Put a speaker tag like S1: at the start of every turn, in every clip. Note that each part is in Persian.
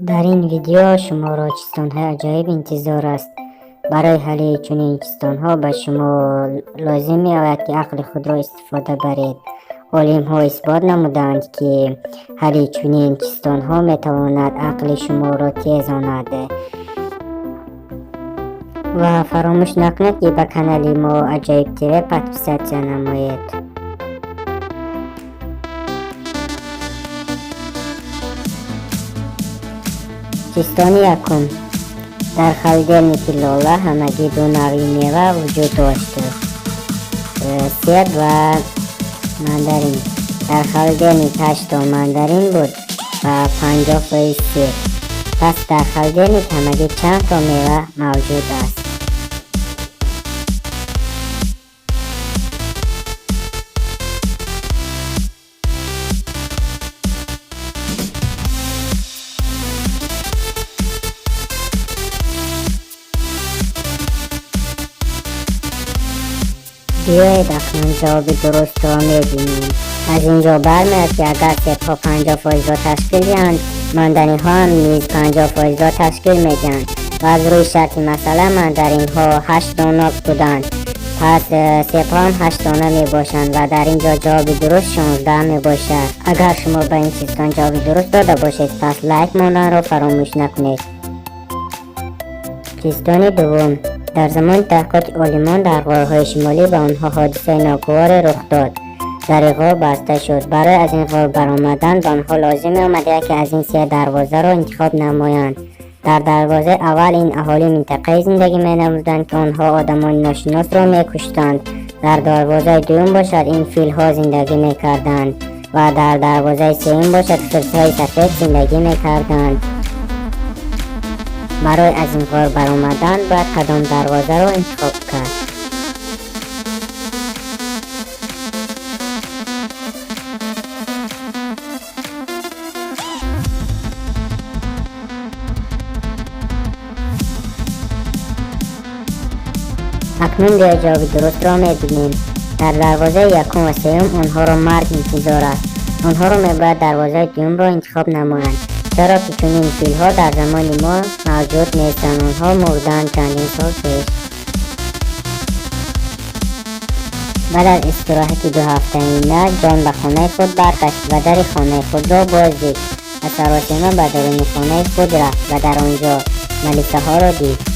S1: در این ویدیو شما را چیستان‌های عجایب انتظار است. برای حل چنین چیستان‌ها به شما لازم می آید که عقل خود را استفاده برید. عالم ها اثبات نمودند که حل چنین چیستان‌ها می تواند عقل شما را تیزاند. و فراموش نکنید که به کانال ما عجایب تیوی پادپیساtsiya نمایید. چیستان یکم: در خلدرنیک لاله همگی دو نوع میوه وجود داشت: سیب و ماندارین. در خلدرنیک 8 تا ماندارین بود و 50% سیب. پس در خلدرنیک همگی چند تا میوه موجود است؟ بیایید اکنون جواب درست را میبینیم. از اینجا برمیاد که اگر سیب ها 50% را تشکیل دهند، ماندارین ها هم نیز 50% را تشکیل میدهند و از روی شرط مسئله ماندارین ها 8 دانه بودند، پس سیب ها هم 8 دانه میباشند و در اینجا جواب درست 16 میباشد. اگر شما به این چیستان جواب درست داده باشید پس لایک ماندن را فراموش نکنید. چیستان دوم: در زمان تحقیقات عالمان در غارهای شمالی به آنها حادثه ناگوار رخ داد. در غار بسته شد. برای از این غار برآمدن به آنها لازم آمده که از این 3 دروازه را انتخاب نمایند. در دروازه اول این اهالی منطقه زندگی می نمودند که آنها آدمان ناشناس را می کشتند. در دروازه دوم باشد این فیل ها زندگی می کردند و در دروازه سوم باشد خرس های سفید زندگی می کردند. برای از این غار برآمدن باید کدام دروازه را انتخاب کرد؟ اکنون بیا جواب درست را میبینیم. در دروازه یکم و سوم آنها را مرگ انتظار است. آنها را میباید دروازه دوم را انتخاب نمایند، چرا که چنین فیل ها در زمان ما موجود نیستند. آنها مردند چندین سال پیش. بعد از استراحت 2 هفته‌ای جان به خانه خود برگشت و در خانه خود را باز دید و سراسیمه به درون خانه خود رفت و در آنجا ملیسه ها را دید.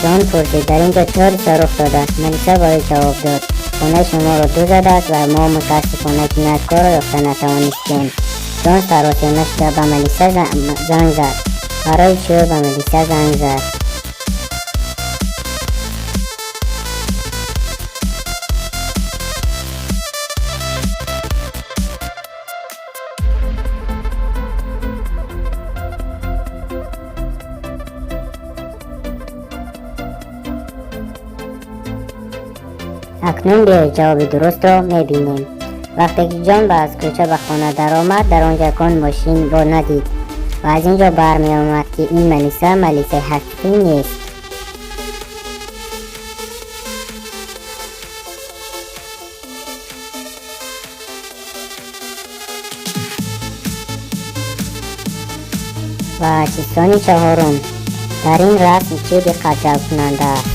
S1: جان پرسید در اینجا چه حادثه رخ داده است؟ ملیسه باید جواب داد: خانه شما را دزد زده است و ما متاسفانه جنایتکار را یافته نتوانستیم. جان سراسیمه شده به ملیسه زنگ زد. برای چی به ملیسه زنگ زد؟ اکنون بیایید جواب درست را میبینیم. وقتی که جان از کوچه به خانه در آمد، در آنجا کان ماشین را ندید و از اینجا برمی آمد که این ملیسه حقیقی نیست. و چیستان چهارم: در این رسم چه دقت جلب کننده است؟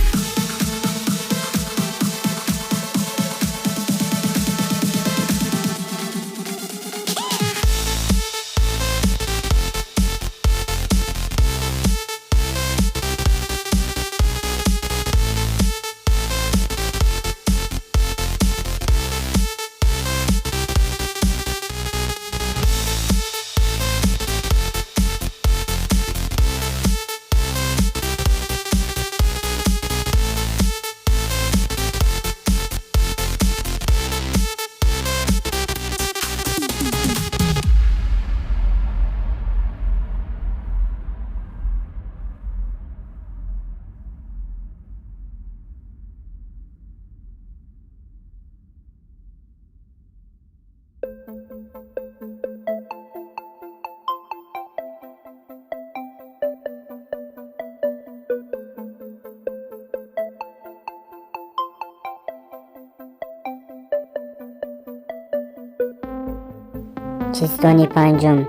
S1: چیستونی پنجم.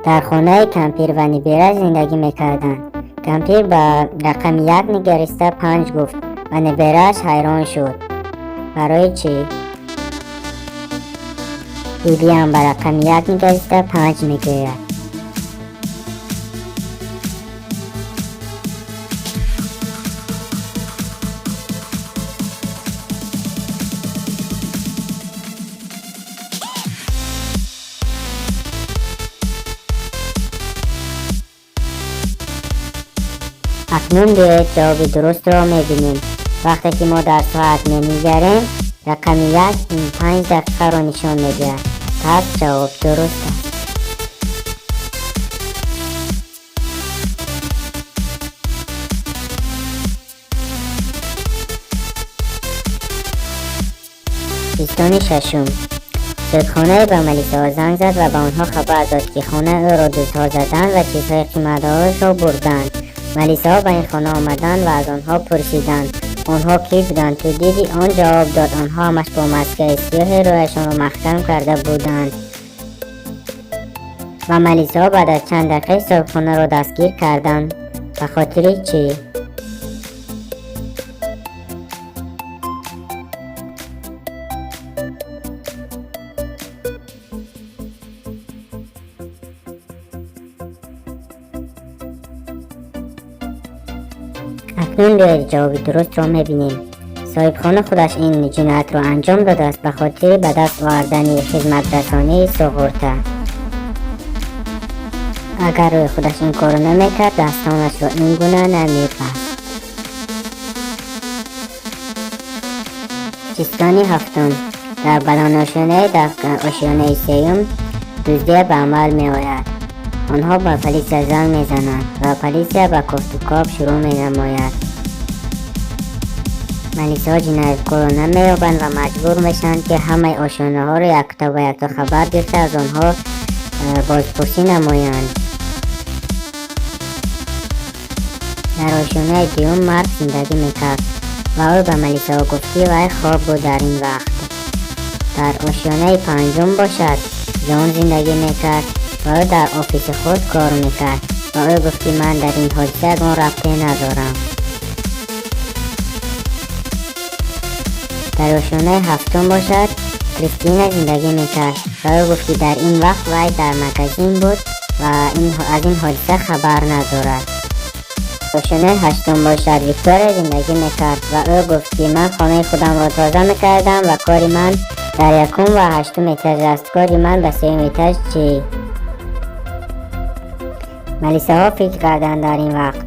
S1: در خانه کمپیر و نیبیره زندگی میکردند. کمپیر به رقم 1 نگریسته 5 گفت و نیبیره‌اش حیران شد. برای چی؟ بیبی هم به رقم 1 نگریسته 5 میگوید. اکنون بیایید جواب درست را میبینیم. وقتی که ما در ساعت میگریم رقم 1 این 5 دقیقه را نشان میدهد. پس جواب درست است. بیستون ششم. صبحانه به ملیسا زنگ زد و به آنها خبر داد که خانه او را دزدها زدند و چیزهای قیمت‌دارش را بردند. ملیسا به این خانه آمدند و از آنها پرسیدند آنها کی بودند؟ تو دیدی؟ آن جواب داد آنها همش با مسکه سیاه رویشان را محکم کرده بودند. و ملیسا بعد از چند دقیقه صبحانه را دستگیر کردند. به خاطر چی؟ اکنون بیایید جواب درست را میبینیم. صاحب خانه خودش این جنایت را انجام داده است به خاطر به دست آوردن خدمت رسانی سقورته. اگر روی خودش این کارو نمیکرد دستانش را این گونه نمیبست. چیستانی هفتم. در بدن آشیانه دست آشیانه سیوم دزدی به عمل می آید. آنها به پلیس زنگ میزنند و پلیس به کفت و کاب شروع می نماید. ملیسا جنایتکار را نمی‌یابند و مجبور میشند که همه آشیانه ها را یک تا خبر گرفته از آنها بازپرسی نمایند. در آشیانه دیوم مرد زندگی میکرد و او به ملیسا گفتی و خواب بود در این وقت. در آشیانه پنجم باشد جان زندگی میکرد و او در آفیس خود کار میکرد و او گفتی من در این حادثه اگان ربطی ندارم. در آشیانه هفتم باشد کریستینا زندگی میکرد و او گفتی در این وقت وی در مگزین بود و از این حادثه خبر ندارد. آشیانه هشتم باشد ویکتوریا زندگی میکرد و او گفت که من خانه خودم را تازه میکردم و کاری من در یکم و هشتم ایتاژ است. کاری من به سوم ایتاژ چی؟ ملیسا ها فکر کردند در این وقت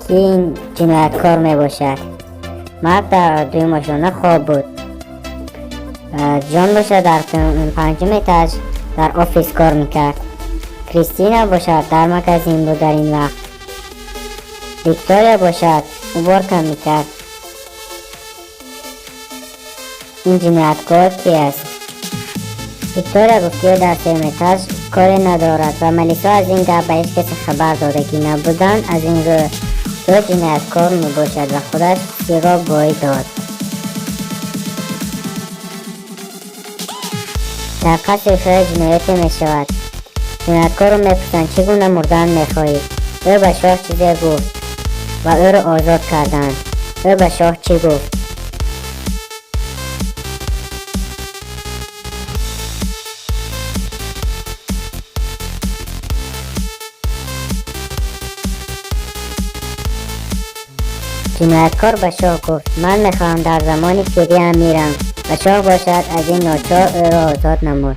S1: که این جنایتکار میباشد. مرد در دوم آشیانه خواب بود. جان باشد در پنجم ایتاژ در آفیس کار میکرد. کریستینا باشد در مگزین بود در این وقت. ویکتوریا باشد او کم میکرد. این جنایتکار کی است؟ ویکتوریا گفت که در سوم ایتاژ کاری ندارد و ملیسا از این گپ به هیچ کسی خبر داده که نبودند. از این رو دو جنایتکار میباشد و خودش سیگار بایی داد. در قصر شاه جنایتی میشود. جنایتکار رو میپرسند چگونه مردن میخواهید؟ او به شاه چیزی گفت و او رو آزاد کردند. او به شاه چی گفت؟ جنایتکار به شاه گفت من میخواهم در زمانی فریه میرم و شاه باشد از این ناچار او را آزاد نمود.